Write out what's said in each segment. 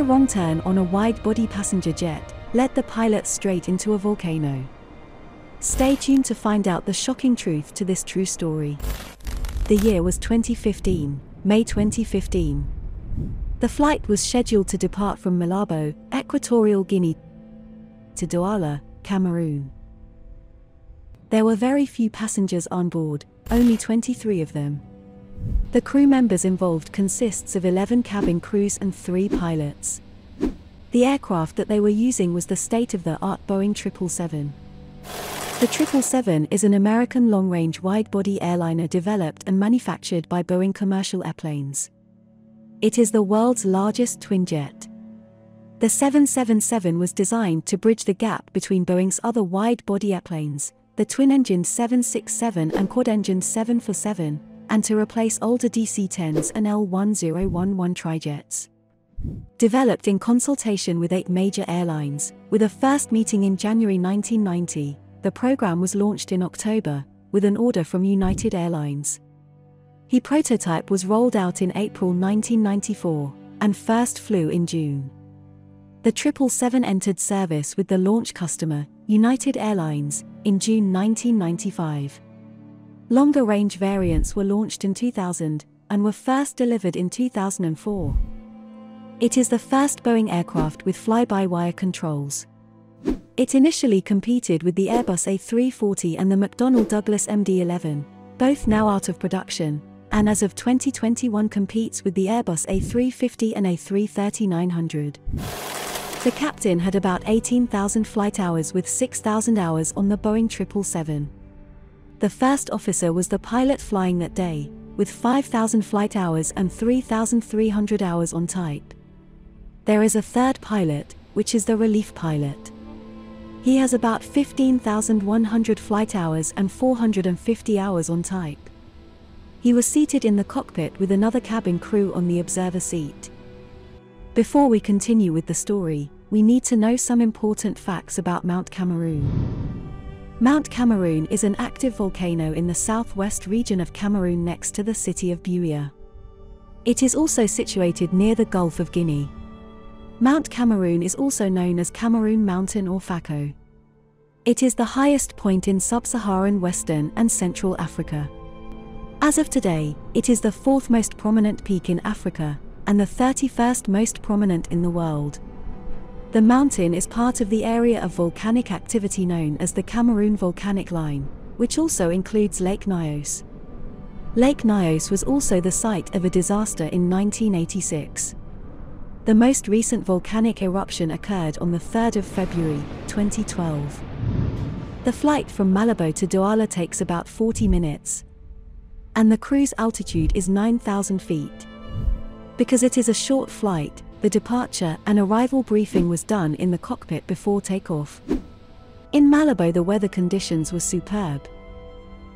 a wrong turn on a wide-body passenger jet led the pilot straight into a volcano. Stay tuned to find out the shocking truth to this true story. The year was 2015, May 2015. The flight was scheduled to depart from Malabo, Equatorial Guinea, to Douala, Cameroon. There were very few passengers on board, only 23 of them. The crew members involved consists of 11 cabin crews and 3 pilots. The aircraft that they were using was the state-of-the-art Boeing 777. The 777 is an American long-range wide-body airliner developed and manufactured by Boeing Commercial Airplanes. It is the world's largest twin-jet. The 777 was designed to bridge the gap between Boeing's other wide-body airplanes, the twin-engined 767 and quad-engined 747, and to replace older DC-10s and L-1011 trijets. Developed in consultation with 8 major airlines, with a first meeting in January 1990, the program was launched in October, with an order from United Airlines. The prototype was rolled out in April 1994, and first flew in June. The 777 entered service with the launch customer, United Airlines, in June 1995. Longer-range variants were launched in 2000, and were first delivered in 2004. It is the first Boeing aircraft with fly-by-wire controls. It initially competed with the Airbus A340 and the McDonnell Douglas MD-11, both now out of production, and as of 2021 competes with the Airbus A350 and A330-900. The captain had about 18,000 flight hours with 6,000 hours on the Boeing 777. The first officer was the pilot flying that day, with 5,000 flight hours and 3,300 hours on type. There is a third pilot, which is the relief pilot. He has about 15,100 flight hours and 450 hours on type. He was seated in the cockpit with another cabin crew on the observer seat. Before we continue with the story, we need to know some important facts about Mount Cameroon. Mount Cameroon is an active volcano in the southwest region of Cameroon next to the city of Buea. It is also situated near the Gulf of Guinea. Mount Cameroon is also known as Cameroon Mountain or Fako. It is the highest point in sub-Saharan Western and Central Africa. As of today, it is the 4th most prominent peak in Africa, and the 31st most prominent in the world. The mountain is part of the area of volcanic activity known as the Cameroon Volcanic Line, which also includes Lake Nyos. Lake Nyos was also the site of a disaster in 1986. The most recent volcanic eruption occurred on the 3rd of February, 2012. The flight from Malabo to Douala takes about 40 minutes. And the cruise altitude is 9,000 feet. Because it is a short flight, the departure and arrival briefing was done in the cockpit before takeoff. In Malabo the weather conditions were superb.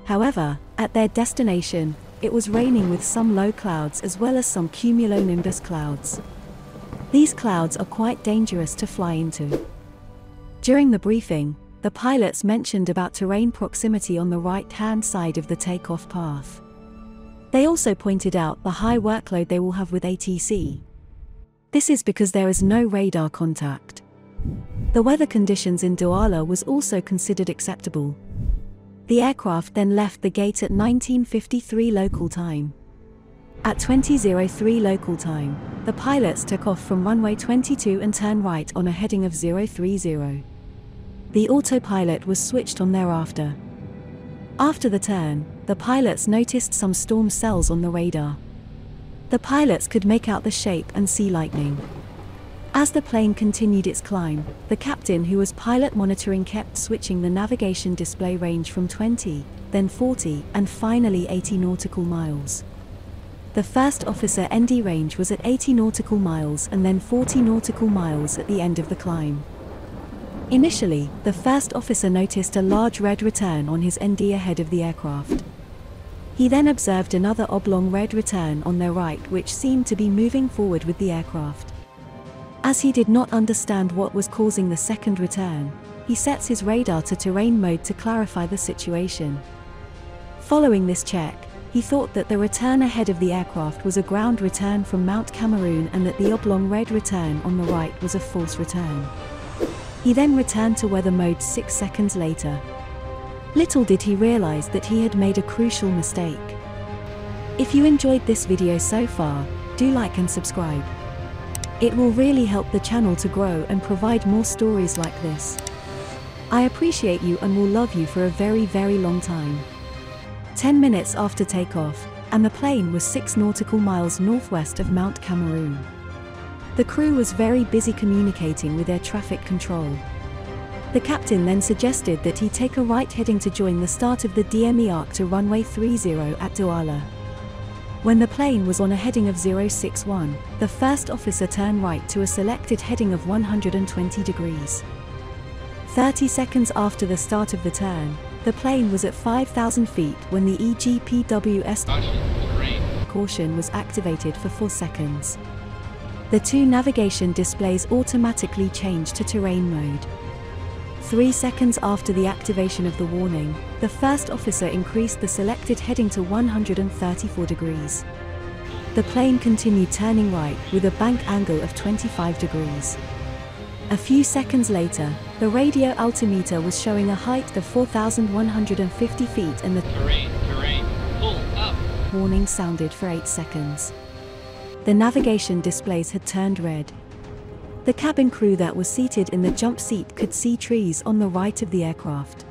However, at their destination, it was raining with some low clouds as well as some cumulonimbus clouds. These clouds are quite dangerous to fly into. During the briefing, the pilots mentioned about terrain proximity on the right-hand side of the takeoff path. They also pointed out the high workload they will have with ATC. This is because there is no radar contact. The weather conditions in Douala was also considered acceptable. The aircraft then left the gate at 19:53 local time. At 20:03 local time, the pilots took off from runway 22 and turned right on a heading of 030. The autopilot was switched on thereafter. After the turn, the pilots noticed some storm cells on the radar. The pilots could make out the shape and see lightning. As the plane continued its climb, the captain who was pilot monitoring kept switching the navigation display range from 20, then 40, and finally 80 nautical miles. The first officer ND range was at 80 nautical miles and then 40 nautical miles at the end of the climb. Initially, the first officer noticed a large red return on his ND ahead of the aircraft. He then observed another oblong red return on their right which seemed to be moving forward with the aircraft. As he did not understand what was causing the second return, he sets his radar to terrain mode to clarify the situation. Following this check, He thought that the return ahead of the aircraft was a ground return from Mount Cameroon and that the oblong red return on the right was a false return. He then returned to weather mode 6 seconds later. Little did he realize that he had made a crucial mistake. If you enjoyed this video so far, do like and subscribe. It will really help the channel to grow and provide more stories like this. I appreciate you and will love you for a very, very long time. 10 minutes after takeoff, and the plane was 6 nautical miles northwest of Mount Cameroon. The crew was very busy communicating with air traffic control. The captain then suggested that he take a right heading to join the start of the DME arc to runway 30 at Douala. When the plane was on a heading of 061, the first officer turned right to a selected heading of 120 degrees. 30 seconds after the start of the turn, the plane was at 5,000 feet when the EGPWS caution was activated for 4 seconds. The 2 navigation displays automatically changed to terrain mode. 3 seconds after the activation of the warning, the first officer increased the selected heading to 134 degrees. The plane continued turning right with a bank angle of 25 degrees. A few seconds later, the radio altimeter was showing a height of 4,150 feet and the terrain, pull up warning sounded for 8 seconds. The navigation displays had turned red. The cabin crew that was seated in the jump seat could see trees on the right of the aircraft.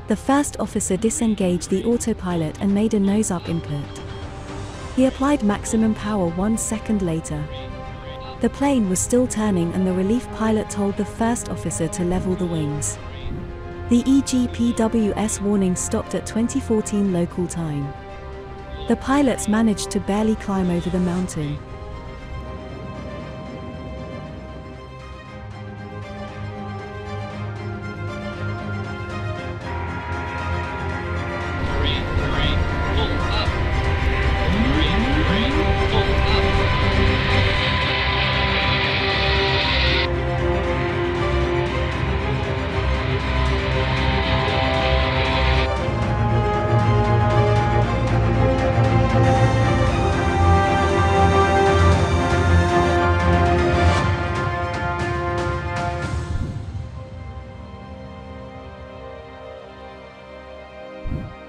The first officer disengaged the autopilot and made a nose-up input. He applied maximum power 1 second later. The plane was still turning and the relief pilot told the first officer to level the wings. The EGPWS warning stopped at 2014 local time. The pilots managed to barely climb over the mountain.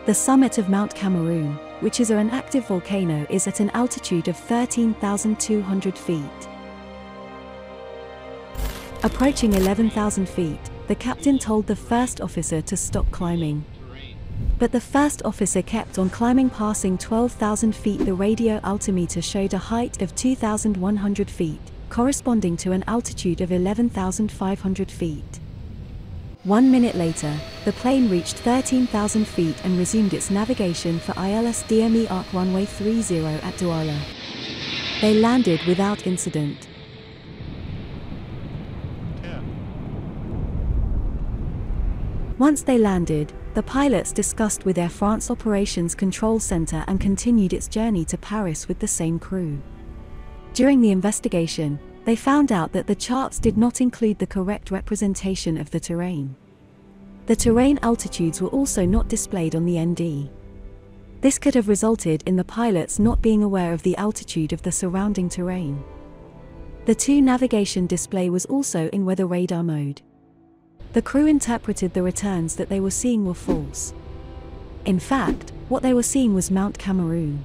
The summit of Mount Cameroon, which is an active volcano, is at an altitude of 13,200 feet. Approaching 11,000 feet, the captain told the first officer to stop climbing. But the first officer kept on climbing. Passing 12,000 feet, the radio altimeter showed a height of 2,100 feet, corresponding to an altitude of 11,500 feet. 1 minute later, the plane reached 13,000 feet and resumed its navigation for ILS DME arc runway 30 at Douala. They landed without incident. 10. Once they landed, the pilots discussed with Air France Operations Control Center and continued its journey to Paris with the same crew. During the investigation, they found out that the charts did not include the correct representation of the terrain. The terrain altitudes were also not displayed on the ND. This could have resulted in the pilots not being aware of the altitude of the surrounding terrain. The 2 navigation display was also in weather radar mode. The crew interpreted the returns that they were seeing were false. In fact, what they were seeing was Mount Cameroon.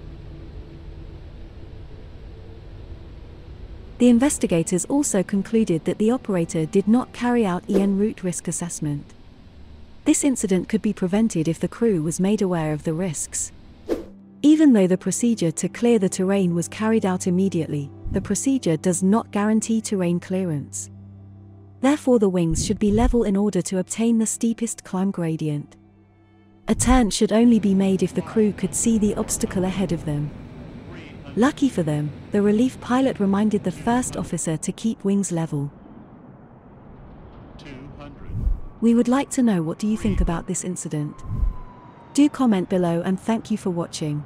The investigators also concluded that the operator did not carry out en route risk assessment. This incident could be prevented if the crew was made aware of the risks. Even though the procedure to clear the terrain was carried out immediately, the procedure does not guarantee terrain clearance. Therefore, the wings should be level in order to obtain the steepest climb gradient. A turn should only be made if the crew could see the obstacle ahead of them. Lucky for them, the relief pilot reminded the first officer to keep wings level. 200. We would like to know what do you think about this incident. Do comment below and thank you for watching.